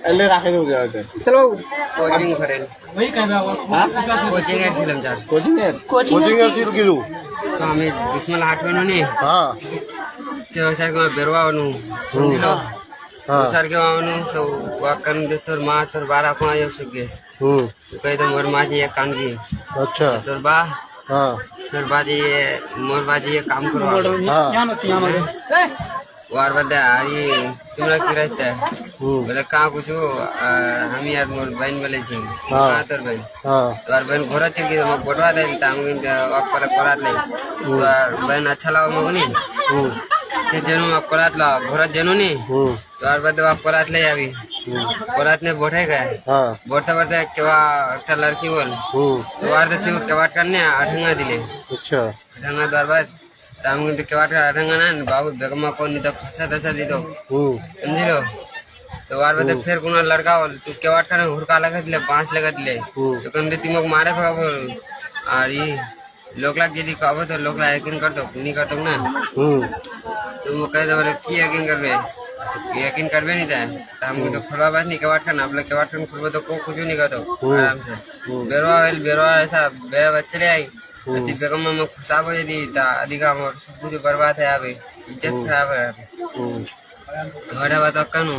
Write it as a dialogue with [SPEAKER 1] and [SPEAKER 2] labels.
[SPEAKER 1] এলে রাখে দেবো যাতে
[SPEAKER 2] চলো
[SPEAKER 3] কোচিং করেন কোচিং এর ছিলাম স্যার
[SPEAKER 1] কোচিং এর ছিল কিরু
[SPEAKER 3] তো আমি দুশ্মন হাঁটবেন নি
[SPEAKER 1] হ্যাঁ
[SPEAKER 3] সে স্যার কে বেরোয়ানো শুনছিল
[SPEAKER 1] হ্যাঁ
[SPEAKER 3] স্যার के मानो तो वाकन दे तोर माँ तोर बारा को आयो सके तो कही तो मोर माँ जी ये कान की
[SPEAKER 1] अच्छा
[SPEAKER 3] तोर बा
[SPEAKER 1] हाँ
[SPEAKER 3] तोर बाजी ये मोर बाजी ये काम करो
[SPEAKER 1] हाँ
[SPEAKER 3] वार बदे अरे तुम्हारा की रहता है बोले कहाँ कुछ हो हम यार मोर बहन बोले छी कहाँ तोर बहन
[SPEAKER 1] हाँ
[SPEAKER 3] तोर बहन घोड़ा चल गई तो बोटवा दे तो हम अक्कल करात ले तोर बहन अच्छा लगा मगनी से जनू करात ला घोड़ा जनू नहीं तोर बदे करात ले अभी करात ने बैठे गए
[SPEAKER 1] हाँ
[SPEAKER 3] बैठते बैठते केवा एक लड़की बोल तो वार दे केवाट करने अठंगा दिले
[SPEAKER 1] अच्छा
[SPEAKER 3] अठंगा द्वार बाद हम কিন্তু কেবাট আঠঙ্গা না বাবু বেগমা को नहीं तो फंसा दसा दी तो समझिलो तो वार बदे फिर कोना लड़का बोल तू केवाट का हुरका लगा दिले 5 लगा दिले तो कंदे तिमक मारे भागो और ये लोकला यदि कहबो तो लोकला यकीन कर दो नहीं कर दो ना तुम कह दो बोले की यकीन करबे नहीं था हम तो खुलवा बात नहीं केवाट खान आप लोग केवाट खान खुलबो तो को कुछ नहीं कर दो आराम से बेरवा ऐसा बेरा बच्चे ले आई अति बेगम में फसाब हो यदि अधिका मोर सब कुछ बर्बाद है अभी इज्जत खराब है घोड़ा बात कानू